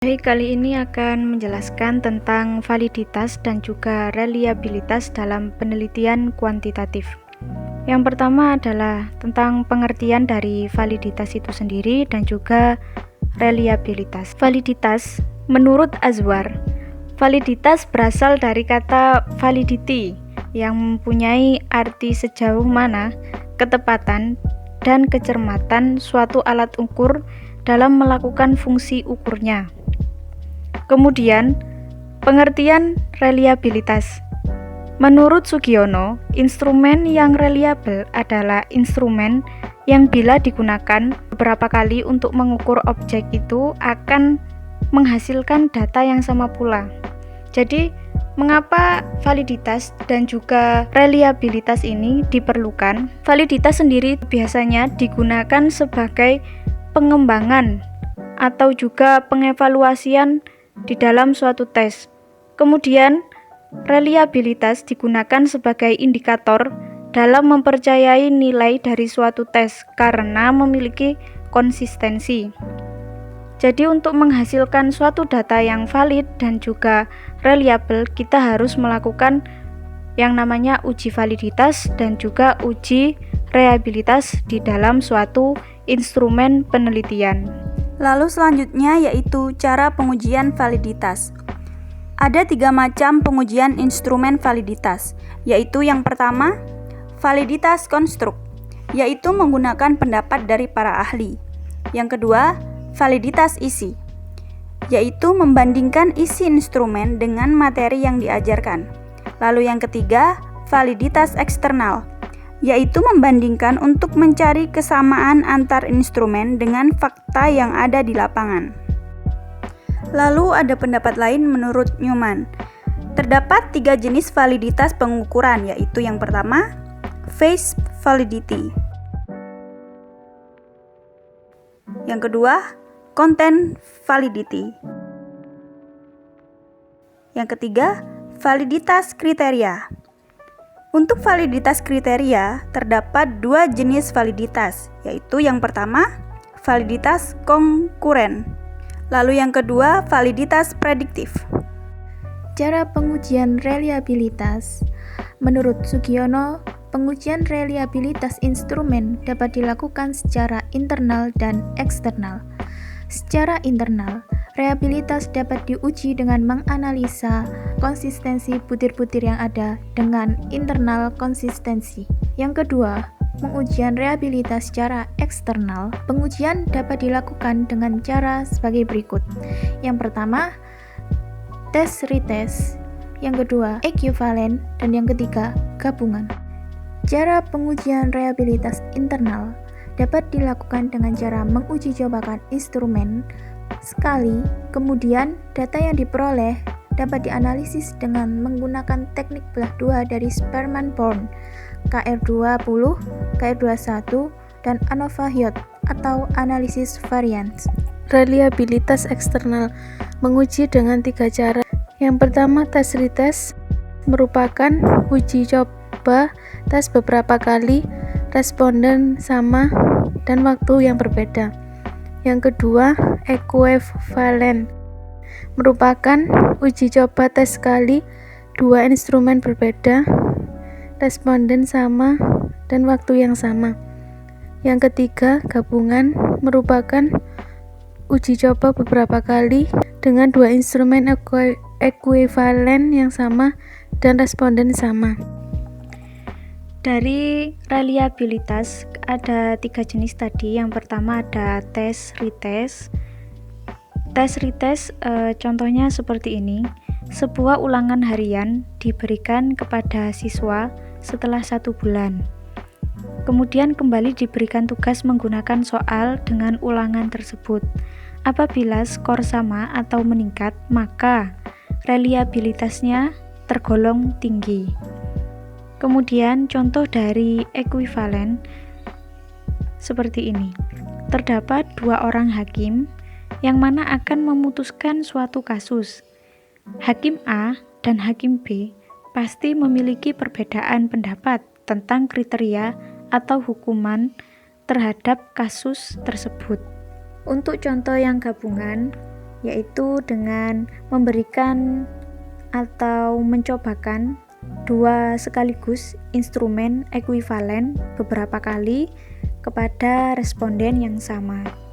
Kali ini akan menjelaskan tentang validitas dan juga reliabilitas dalam penelitian kuantitatif. Yang pertama adalah tentang pengertian dari validitas itu sendiri dan juga reliabilitas. Validitas, menurut Azwar, validitas berasal dari kata validity yang mempunyai arti sejauh mana ketepatan dan kecermatan suatu alat ukur dalam melakukan fungsi ukurnya. Kemudian, pengertian reliabilitas. Menurut Sugiono, instrumen yang reliabel adalah instrumen yang bila digunakan beberapa kali untuk mengukur objek itu akan menghasilkan data yang sama pula. Jadi, mengapa validitas dan juga reliabilitas ini diperlukan? Validitas sendiri biasanya digunakan sebagai pengembangan atau juga pengevaluasian di dalam suatu tes. Kemudian, reliabilitas digunakan sebagai indikator dalam mempercayai nilai dari suatu tes karena memiliki konsistensi. Jadi untuk menghasilkan suatu data yang valid dan juga reliable, kita harus melakukan yang namanya uji validitas dan juga uji reliabilitas di dalam suatu instrumen penelitian. Lalu selanjutnya yaitu cara pengujian validitas. Ada 3 macam pengujian instrumen validitas, yaitu yang pertama, validitas konstruk, yaitu menggunakan pendapat dari para ahli. Yang kedua, validitas isi, yaitu membandingkan isi instrumen dengan materi yang diajarkan. Lalu yang ketiga, validitas eksternal, yaitu membandingkan untuk mencari kesamaan antar instrumen dengan fakta yang ada di lapangan. Lalu ada pendapat lain menurut Newman. Terdapat 3 jenis validitas pengukuran, yaitu yang pertama, face validity. Yang kedua, content validity. Yang ketiga, validitas kriteria. Untuk validitas kriteria, terdapat 2 jenis validitas, yaitu yang pertama, validitas konkuren. Lalu yang kedua, validitas prediktif. Cara pengujian reliabilitas. Menurut Sugiono, pengujian reliabilitas instrumen dapat dilakukan secara internal dan eksternal. Secara internal, reliabilitas dapat diuji dengan menganalisa konsistensi butir-butir yang ada dengan internal konsistensi. Yang kedua, pengujian reliabilitas secara eksternal. Pengujian dapat dilakukan dengan cara sebagai berikut. Yang pertama, tes retest. Yang kedua, ekuivalen. Dan yang ketiga, gabungan. Cara pengujian reliabilitas internal dapat dilakukan dengan cara menguji cobakan instrumen sekali, kemudian data yang diperoleh dapat dianalisis dengan menggunakan teknik belah dua dari Sperman-Born, KR20, KR21, dan ANOVA-Hyot atau analisis varians. Reliabilitas eksternal menguji dengan 3 cara. Yang pertama, tes retest merupakan uji coba tes beberapa kali, responden sama, dan waktu yang berbeda. Yang kedua, ekuivalen merupakan uji coba tes sekali, 2 instrumen berbeda, responden sama, dan waktu yang sama. Yang ketiga, gabungan merupakan uji coba beberapa kali dengan 2 instrumen ekuivalen yang sama dan responden sama. Dari reliabilitas ada 3 jenis tadi. Yang pertama ada tes retest. Tes retest contohnya seperti ini. Sebuah ulangan harian diberikan kepada siswa setelah 1 bulan. Kemudian kembali diberikan tugas menggunakan soal dengan ulangan tersebut. Apabila skor sama atau meningkat, maka reliabilitasnya tergolong tinggi. Kemudian contoh dari ekuivalen seperti ini. Terdapat 2 orang hakim yang mana akan memutuskan suatu kasus. Hakim A dan Hakim B pasti memiliki perbedaan pendapat tentang kriteria atau hukuman terhadap kasus tersebut. Untuk contoh yang gabungan, yaitu dengan memberikan atau mencobakan dua sekaligus instrumen ekuivalen beberapa kali kepada responden yang sama.